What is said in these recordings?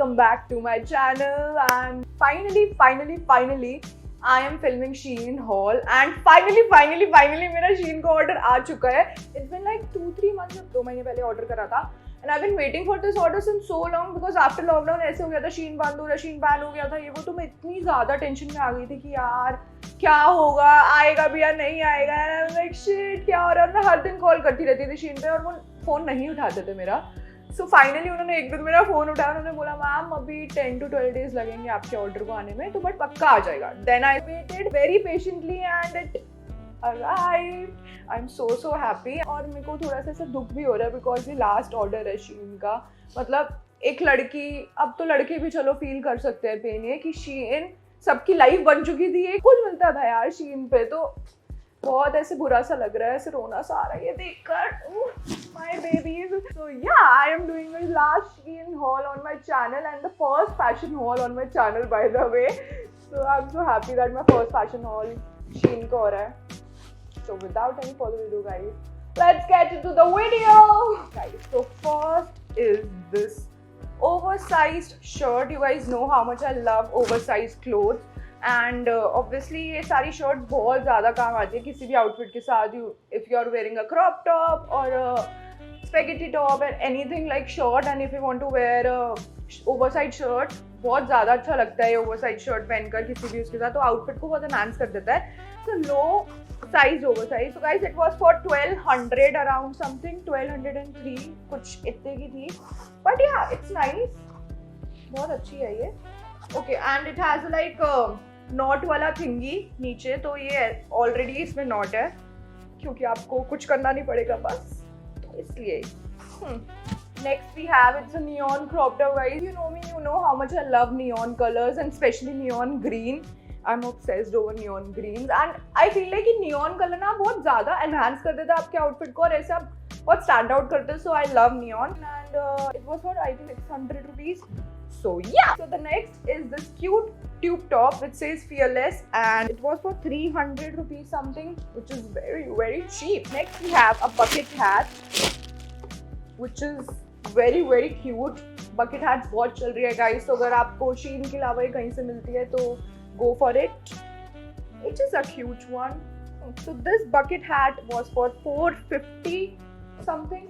welcome back to my channel. And finally I am filming Shein haul. And finally मेरा Shein का order आ चुका है. It's been like 2-3 months, 2 महीने पहले order करा था. And I've been waiting for this order since so long because after lockdown ऐसे हो गया था, Shein बंद हो रहा, Shein बैन हो गया था, ये वो. तो मैं इतनी ज़्यादा टेंशन में आ गई थी कि यार क्या होगा, आएगा भी या नहीं आएगा. And I'm like shit, क्या हो रहा है. मैं हर दिन कॉल करती रहती थी Shein पे और वो फ़ोन नहीं उठाते थे मेरा. सो फाइनली उन्होंने एक दिन मेरा फ़ोन उठाया. उन्होंने बोला मैम अभी 10 to 12 days लगेंगे आपके ऑर्डर को आने में, तो बट पक्का आ जाएगा. Then I waited very patiently and it arrived. I'm so happy. और मेरे को थोड़ा सा ऐसा दुख भी हो रहा है बिकॉज ये लास्ट ऑर्डर है Shein का. मतलब एक लड़की, अब तो लड़के भी चलो फील कर सकते हैं पेन ये कि Shein सबकी लाइफ बन चुकी थी, ये कुछ मिलता था यार Shein पे. तो बहुत ऐसे बुरा सा लग रहा है, ऐसे रोना सा आ रहा है ये देखकर. My babies. So yeah, I am doing my last Shein haul on my channel and the first fashion haul on my channel by the way. So I'm so happy that my first fashion haul Shein का हो रहा है. So without any further ado guys, let's get into the video. Guys, so first is this oversized shirt. You guys know how much I love oversized clothes. And obviously ये सारी shirt बहुत ज़्यादा काम आती है किसी भी आउटफिट के साथ. If you are wearing a crop top or a spaghetti top and anything like short, and if you want to wear a oversized shirt, बहुत ज़्यादा अच्छा लगता है oversized shirt पहनकर किसी भी उसके साथ, तो आउटफिट को बहुत enhance कर देता है. So low size oversized. So guys, it was for 1200 around something, 1203 कुछ इतने की थी. But yeah, it's nice. बहुत अच्छी है ये. Okay, and it has like not वाला थिंगी नीचे, तो ये ऑलरेडी इसमें नॉट है क्योंकि आपको कुछ करना नहीं पड़ेगा बस, तो इसलिए. Next we have it's a neon crop top guys. You know me, you know how much I love neon colours and specially neon green. I am obsessed over neon green and I feel like कि neon colour ना बहुत ज़्यादा enhance कर देता है आपके outfit को और ऐसा बहुत स्टैंड आउट करते हैं. So I love neon and it was for I think 600 rupees. So yeah, so the next is this cute tube top which says fearless and it was for 300 rupees something, which is very cheap. Next we have a bucket hat which is very cute. Bucket hats बहुत चल रही है guys, तो अगर आपको Shein के अलावा कहीं से मिलती है तो go for it. It is a cute one. So this bucket hat was for 450 something.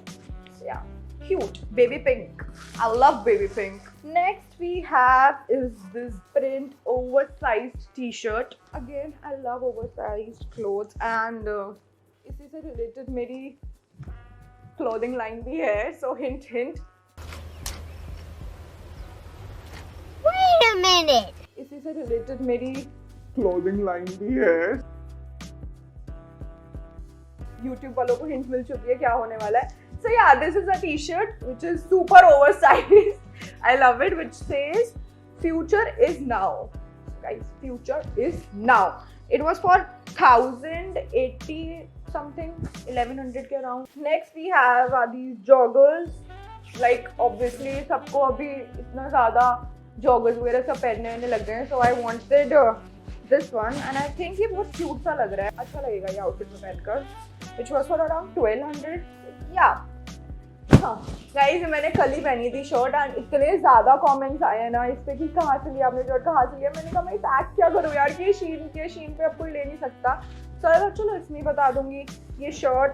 So yeah, cute baby pink. I love baby pink. Next we have is this print oversized t-shirt. Again I love oversized clothes and इसी से related मेरी clothing line भी है, so hint. Wait a minute. इसी से related मेरी clothing line भी है. YouTube वालों को hint मिल चुकी है क्या होने वाला है. So yeah, this is a t-shirt which is super oversized. I love it, which says future is now. Guys, future is now. It was for 1080 something, 1100 के around. Next we have these joggers. Like obviously सबको अभी इतना ज़्यादा joggers वगैरह सब पहनने लग गए हैं. So I wanted this one and I think ये बहुत cute सा लग रहा है, अच्छा लगेगा ये outfit में पहनकर. Which was for around 1200. Yeah. हाँ गाइस, मैंने कल ही पहनी थी शर्ट एंड इतने ज़्यादा कमेंट्स आए हैं ना इस पे कि कहाँ से लिया आपने शर्ट, कहाँ से लिया. मैंने कहा मैं पैक क्या करूँ यार कि Shein पे अब कोई ले नहीं सकता. चलो इसमें बता दूंगी. ये शर्ट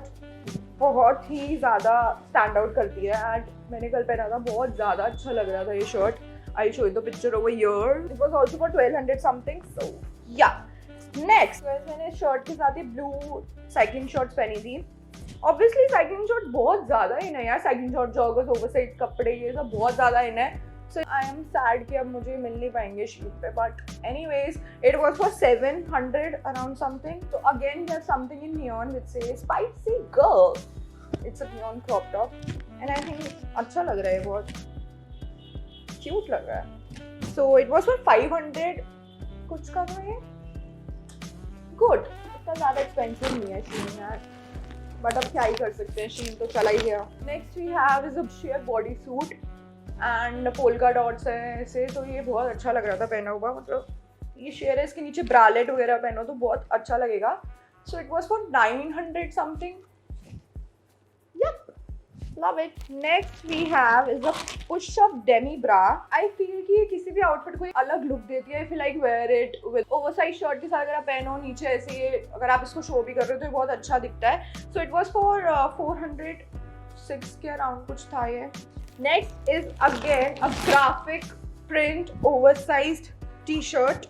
बहुत ही ज़्यादा स्टैंड आउट करती है एंड मैंने कल पहना था, बहुत ज़्यादा अच्छा लग रहा था ये shirt. I show you the picture over here. It was also for 1200 something. So yeah next मैंने शर्ट के साथ ही ब्लू साइकिलिंग शॉर्ट्स पहनी थी. ऑब्वियसली साइकिलिंग शॉर्ट बहुत ज़्यादा इन है यार. साइकिलिंग शॉर्ट, जॉगर्स, ओवरसाइज कपड़े, ये सब बहुत ज़्यादा इन है. सो आई एम सैड कि अब मुझे मिल नहीं पाएंगे Shein पे. But anyways it was for 700 around something. तो again there something in neon which says spicy girl. It's a neon crop top and I think अच्छा लग रहा है, बहुत क्यूट लग रहा है. सो इट वाज फॉर 500 कुछ का था ये. गुड, इतना ज़्यादा एक्सपेंसिव नहीं है Shein यार, बट अब क्या ही कर सकते हैं, Shein तो चला ही गया. Next we have is a sheer body suit and polka dots है ऐसे, तो ये बहुत अच्छा लग रहा था पहना हुआ. मतलब ये शेयर है, इसके नीचे ब्रालेट वगैरह पहनो तो बहुत अच्छा लगेगा. So it was for 900 something. Yup, Love it. Next we have is a push-up demi bra. I feel कि ये किसी भी आउटफिट को एक अलग लुक देती है. If you like wear it with oversized shirt के साथ अगर आप पहनो नीचे ऐसे ये अगर आप इसको शो भी कर रहे हो तो ये बहुत अच्छा दिखता है. So it was for 406 के अराउंड कुछ था ये. Next is again a graphic print oversized t-shirt.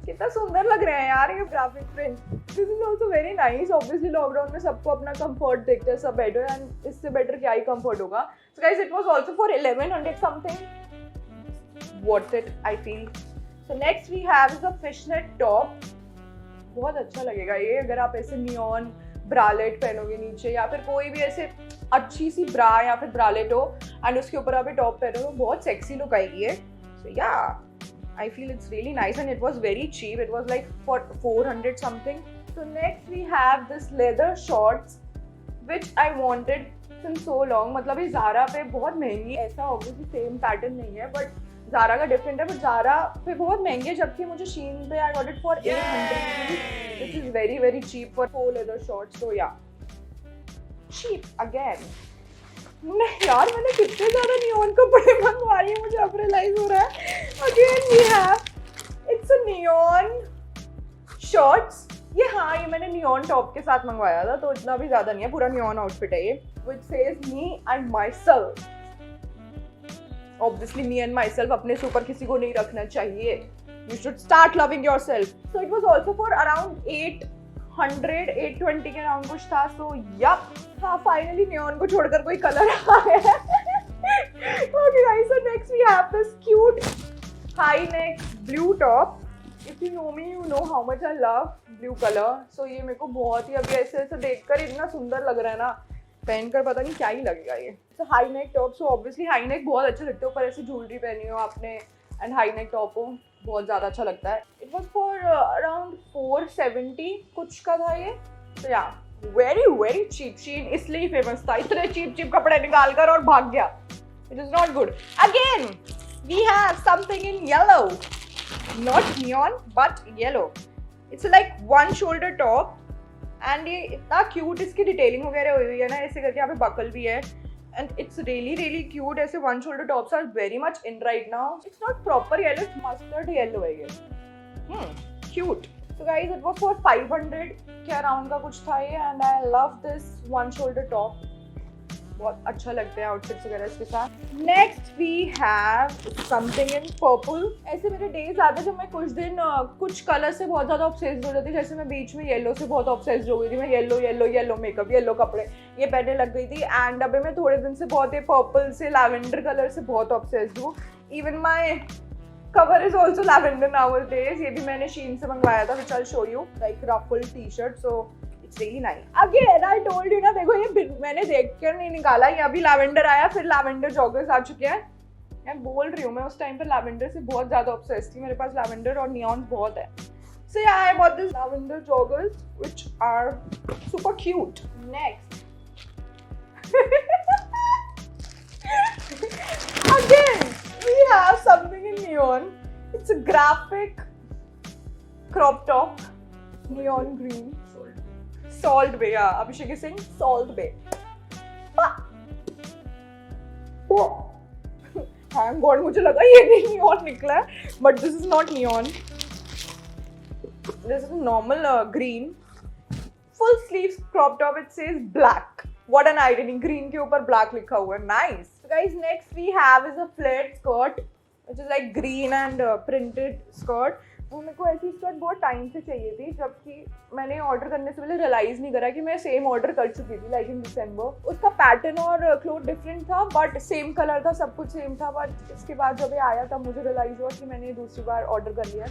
कितना सुंदर लग रहा है यार ये graphic print. This is also very nice. Obviously lockdown में सबको अपना कंफर्ट देखते हैं सब बेटर एंड इससे बेटर क्या ही कंफर्ट होगा. So guys it was also for 1100 something. Worth it I feel. So next we have is a fishnet top. बहुत अच्छा लगेगा ये अगर आप ऐसे नियॉन ब्रालेट पहनोगे नीचे या फिर कोई भी ऐसे अच्छी सी ब्रा या फिर ब्रालेट हो एंड उसके ऊपर आप टॉप पहनो तो बहुत सेक्सी लुक आएगी है. सो या I feel it's really nice and it was very cheap. It was like for 400 something. So next we have this leather shorts which I wanted since so long. मतलब ये Zara पे बहुत महंगी. ऐसा obviously same pattern नहीं है but Zara का different है. but Zara पे बहुत महंगे जबकि मुझे Shein पे I got it for 800 which is very very cheap for 4 leather shorts. So yeah, cheap again. नहीं यार मैंने कितने ज़्यादा नियॉन कपड़े मंगवा लिए मुझे अब रियलाइज हो रहा है. Again we have it's a neon shorts. ये हाँ ये मैंने नियॉन टॉप के साथ मंगवाया था तो इतना भी ज़्यादा नहीं है. पूरा नियॉन आउटफिट है ये which says me and my self. Obviously me and my self अपने से ऊपर किसी को नहीं रखना चाहिए. You should start loving your self. So it was also for around 820 के अराउंड कुछ था. सो यप हाँ फाइनली नियॉन को छोड़कर कोई कलर आया है. Okay guys so next we have this cute high neck blue top. If you know me you know how much I love blue colour. So ये मेरे को बहुत ही अभी ऐसे ऐसे देखकर इतना सुंदर लग रहा है ना. पहनकर पता नहीं क्या ही लगेगा ये. So high neck top. So obviously high neck बहुत अच्छे लगते हैं. ऊपर ऐसे ज्वेलरी पहनी हो आपने एंड हाई नेक टॉप हो बहुत ज़्यादा अच्छा लगता है. इट वॉज फॉर अराउंड 470 कुछ का था ये. तो या वेरी वेरी चीप. शीन इसलिए फेमस था. इतने चीप चीप कपड़े निकाल कर और भाग गया. It is not good. Again we have something in yellow. Not neon but yellow. It's like one shoulder top and ये इतना क्यूट. इसकी डिटेलिंग वगैरह हुई हुई है ना ऐसे करके. यहाँ पे बकल भी है and it's really really cute. ऐसे one shoulder tops are very much in right now. It's not proper yellow, it's mustard yellow है ये. Cute. So guys it was for 500 के अराउंड का कुछ था ये and I love this one shoulder top. बहुत अच्छा लगता है आउटफिट्स वगैरह इसके साथ. Next we have something in purple. ऐसे मेरे डेज आते जब मैं कुछ दिन कुछ कलर से बहुत ज़्यादा ऑब्सेस्ड हो जाती. जैसे मैं बीच में येलो से बहुत ऑब्सेस्ड हो गई थी. मैं yellow yellow yellow makeup yellow कपड़े ये पहनने लग गई थी. एंड अभी मैं थोड़े दिन से बहुत ही पर्पल से लैवेंडर कलर से बहुत ऑब्सेस्ड हूँ. Even my cover is also lavender nowadays. ये भी मैंने शीन से मंगवाया था which I will show you. Like ruffle T shirt. So It's really nice. Again, I told you ना देखो ये मैंने देख कर नहीं निकाला. ये अभी लैवेंडर आया फिर लैवेंडर जॉगर्स आ चुके हैं. मैं बोल रही हूँ मैं उस टाइम पर लैवेंडर से बहुत ज़्यादा ऑब्सेस्ड थी. मेरे पास लैवेंडर और नियॉन बहुत है. So yeah, I bought this lavender joggers which are super cute. Next. Again, we have something in neon. It's a graphic crop top. Neon green. Salt Bay, yeah. Abhishek is saying Salt Bay. Thank God, मुझे लगा ये नहीं neon निकला है, but this is not neon. This is normal green. Full sleeves crop top. It says black. What an irony. Green के ऊपर black लिखा हुआ है. Nice. So guys, next we have is a flared skirt, which is like green and printed skirt. वो मेरे को ऐसी skirt बहुत टाइम से चाहिए थी जबकि मैंने ऑर्डर करने से पहले रियलाइज़ नहीं करा कि मैं सेम ऑर्डर कर चुकी थी लाइक इन दिसंबर. उसका पैटर्न और क्लोथ डिफरेंट था बट सेम कलर था. सब कुछ सेम था. बट इसके बाद जब ये आया तब मुझे रियलाइज़ हुआ कि मैंने दूसरी बार ऑर्डर कर लिया.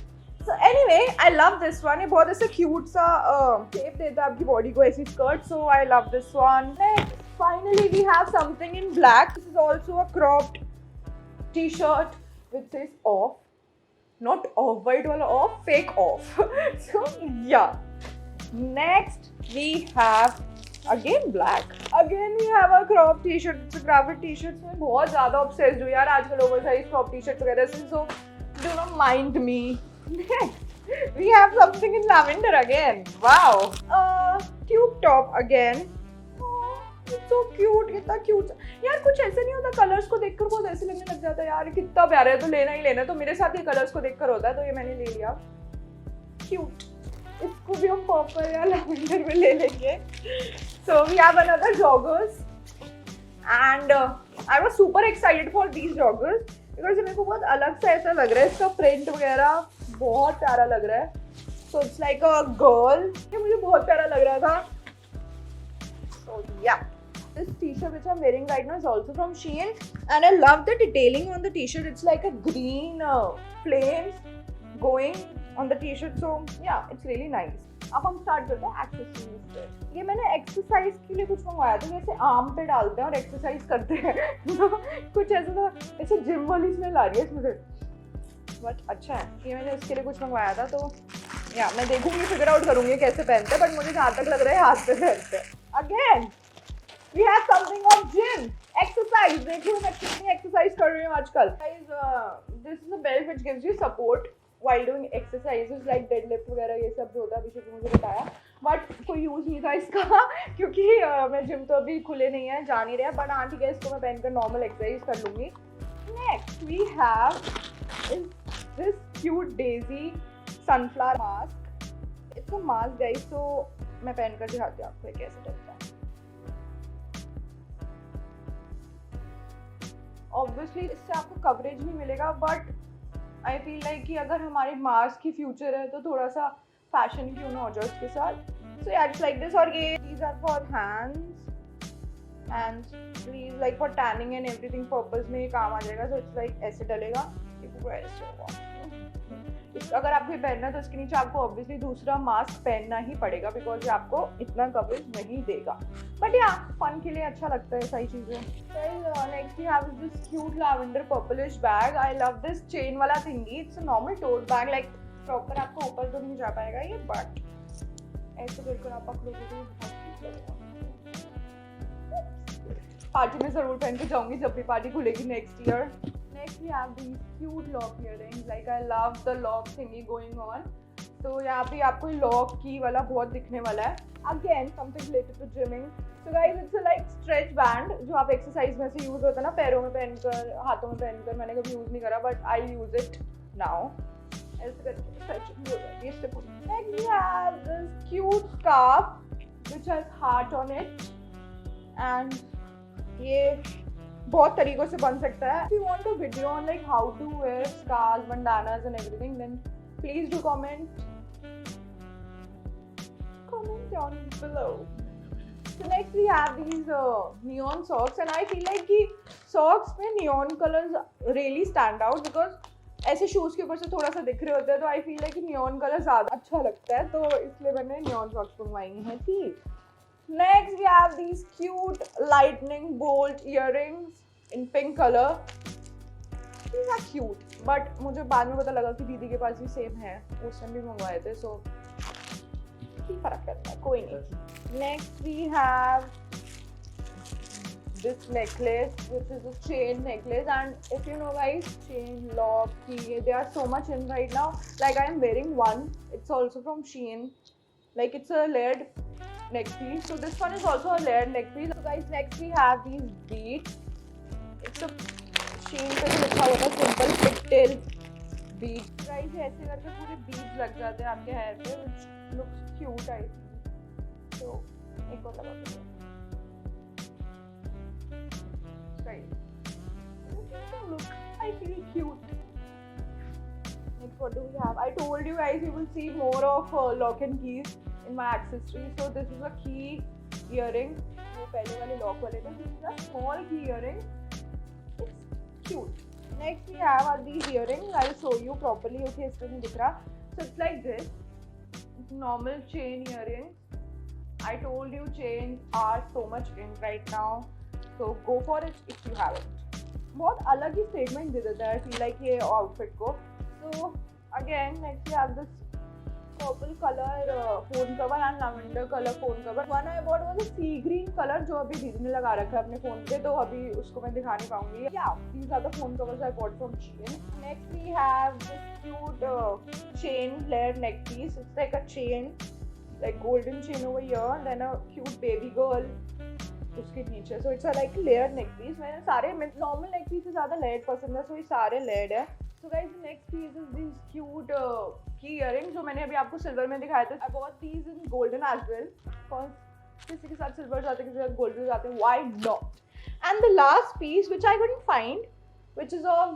So anyway I love this one. ये बहुत ऐसे क्यूट सा शेप देता है आपकी बॉडी को ऐसी skirt. So I love this one. Next finally we have something in black. This is also a cropped T shirt which says off. Not off white wala off, fake off. So yeah. Next we have again black. Again we have a crop t-shirt. It's a graphic t-shirt. मैं बहुत ज़्यादा obsessed हूँ यार आजकल oversize crop t-shirt वगैरह से. So do not mind me. Next we have something in lavender again. Wow. Tube top again. Oh, it's so cute, कितना cute यार। कुछ ऐसे नहीं होता, कलर्स को देखकर बहुत ऐसे लगने लग जाता है यार कितना प्यारा है, तो लेना ही लेना। तो मेरे साथ ये कलर्स को देखकर होता है, तो ये मैंने ले लिया। क्यूट, इसको भी हम पर्पल या लैवेंडर में ले लेंगे। So we have another joggers and I was super excited for these joggers because मेरे को बहुत अलग सा ऐसा लग रहा है, इसका प्रिंट वगैरह बहुत प्यारा लग रहा है। So it's like a girl, ये मुझे बहुत प्यारा लग रहा था। सो या this t-shirt which I'm wearing right now is also from Shein and I love the detailing on the t-shirt. It's like a green flames going on the t-shirt, so yeah, it's really nice. अब हम start करते हैं accessories से। ये मैंने exercise के लिए कुछ मंगवाया था, जैसे आर्म पे डालते हैं और एक्सरसाइज करते हैं कुछ ऐसा था, ऐसे जिम वाली स्मेल आ रही है इसमें से, बट अच्छा है। ये मैंने इसके लिए कुछ मंगवाया था, तो या मैं देखूंगी, फिगर आउट करूंगी कैसे पहनते हैं, बट मुझे जहाँ तक लग रहा है हाथ पे पहनते हैं। Again we have something of gym exercise. देखिए मैं कितनी एक्सरसाइज कर रही हूँ आजकल। This is a belt which gives you support while doing exercises like deadlift वगैरह, ये सब जो होता है अभिषेक ने मुझे बताया, बट कोई यूज नहीं था इसका क्योंकि मैं जिम तो अभी खुले नहीं है, जा नहीं रहा, बट हाँ ठीक है, इसको मैं पहनकर नॉर्मल एक्सरसाइज कर लूंगी। Next we have this cute daisy sunflower mask. It's a mask guys, तो मैं पहनकर दिखाती हूँ आपको कैसे लगता है। ऑब्वियसली इससे आपको कवरेज नहीं मिलेगा, बट आई फील लाइक कि अगर हमारे मास्क की फ्यूचर है तो थोड़ा सा फैशन क्यों ना हो जाए उसके साथ। सो यार इट्स लाइक दिस, और ये these are for hands please, like for tanning and everything purpose में ये काम आ जाएगा। सो इट्स लाइक ऐसे डलेगा, ये पूरा ऐसे होगा। अगर आपको ये पहनना है तो इसके नीचे आपको ऑब्वियसली दूसरा मास्क पहनना ही पड़ेगा बिकॉज ये आपको इतना कवरेज नहीं देगा, बट या फन के लिए अच्छा लगता है सारी चीजें। Next we have this cute lavender purplish bag. I love this chain वाला thingy. It's a normal tote bag, like proper आपको ऊपर तो नहीं जा पाएगा ये, बट ऐसे करके आप पकड़ोगे तो बहुत क्यूट लगेगा। पार्टी में जरूर पहन के जाऊंगी जब भी पार्टी खुलेगी next year. Next we have these cute lock earrings. Like I love the lock thingy going on. So यहाँ पे आपको lock key वाला बहुत दिखने वाला है। Again something related to gymming. So guys it's a like stretch band जो आप exercise में से use होता है ना, पैरों में पहनकर, हाथों में पहनकर। मैंने कभी use नहीं करा but I use it now. ऐसे करके stretching हो जाएगी इससे पूरी। Next we have this cute scarf which has heart on it and ये बहुत तरीकों से बन सकता है। If you want a video on like how to wear scarves, bandanas and everything, then please do comment down below. So next we have these neon socks and I feel like कि socks में neon colors really stand out because ऐसे shoes के ऊपर से थोड़ा सा दिख रहे होते हैं, तो I feel like कि neon color ज़्यादा अच्छा लगता है, तो इसलिए मैंने neon socks मंगवाई हैं। ठीक, next we have these cute lightning bolt earrings in pink color. These are cute, but मुझे बाद में पता लगा कि दीदी के पास भी सेम है, उस टाइम भी मंगवाए थे, so फर्क पड़ता है, कोई नहीं। Next we have this necklace, which is a chain necklace, and if you know guys, chain, lock, key, they are so much in right now. Like I am wearing one, it's also from Shein, like it's a layered neck piece, so this one is also a layered neck piece. So guys, next we have these beads. It's a Shein पे भी लिखा हुआ था simple pigtail beads. Guys ऐसे करके पूरे beads लग जाते हैं आपके hair पे, which looks cute I think. So एक और लगा दो। Look, I feel cute. Next, what do we have? I told you guys you will see more of lock and keys in my accessories. So this is a key earring. वो पहले वाले lock वाले थे. This is a small key earring. It's cute. Next we have are these earrings. I'll show you properly. Okay, इस पे नहीं दिख रहा. So it's like this. It's normal chain earrings. I told you chains are so much in right now. So go for it if you haven't. बहुत अलग ही statement दे देता है feel like ये outfit को. So again next we have this purple color phone cover and lavender color phone cover. One I bought was a sea green color जो अभी दीदी ने लगा रखा है अपने phone पे, तो अभी उसको मैं दिखा नहीं पाऊंगी. Yeah, these are the phone covers I bought from Shein. Next we have this cute chain layered neck piece. It's like a chain, like golden chain over here, then a cute baby girl उसके नीचे. So it's a like layered neck piece. मैंने सारे normal neck piece से ज़्यादा layered पसंद है, so ये सारे layered है. So guys, the next piece is these cute key earrings जो मैंने अभी आपको silver में दिखाए थे. I bought these in golden as well. कौन किसी के साथ silver जाते हैं, किसी के साथ golden जाते हैं. Why not? And the last piece which I couldn't find, which is of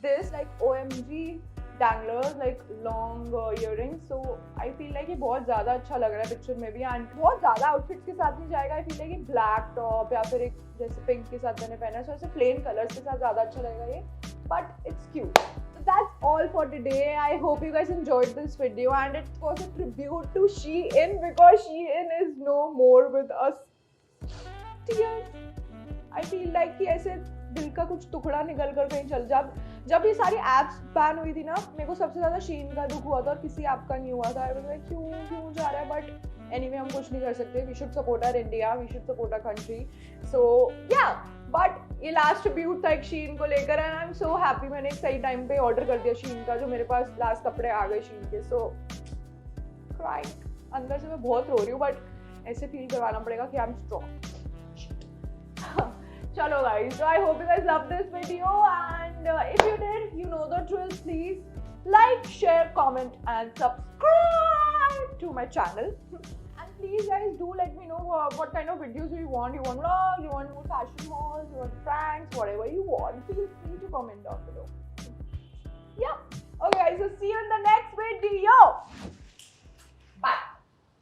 this like OMG danglers, like long earrings. So I feel like ये बहुत ज़्यादा अच्छा लग रहा है पिक्चर में भी, and बहुत ज़्यादा outfits के साथ नहीं जाएगा. I feel like ये black top या फिर एक जैसे pink के साथ मैंने पहना है, so ऐसे plain colors के साथ ज़्यादा अच्छा लगेगा ये. But it's cute. So that's all for today. I hope you guys enjoyed this video, and it was a tribute to Shein because Shein is no more with us. Tears. I feel like कि ऐसे दिल का कुछ टुकड़ा निकल कर कहीं चल जा. जब ये सारी एप्स बैन हुई थी ना, मेरे को सबसे ज़्यादा शीन का दुख हुआ था और किसी ऐप का नहीं हुआ था. क्यों जा रहा है, बट एनीवे हम कुछ नहीं कर सकते. We should support our India, we should support our country. So yeah, but ये लास्ट ट्रिब्यूट था एक शीन को लेकर, and I am so happy. मैंने एक सही टाइम पे ऑर्डर कर दिया शीन का, जो मेरे पास लास्ट कपड़े आ गए शीन के. सो क्राइंग, अंदर से मैं बहुत रो रही हूँ, बट ऐसे फील करवाना पड़ेगा कि I am strong. Chalo guys, so I hope you guys loved this video, and if you did, you know the drill. Please like, share, comment and subscribe to my channel. And please guys, do let me know what kind of videos you want. You want vlogs, you want more fashion hauls, you want pranks, whatever you want. Feel free to comment down below. Yeah. Okay guys, so see you in the next video.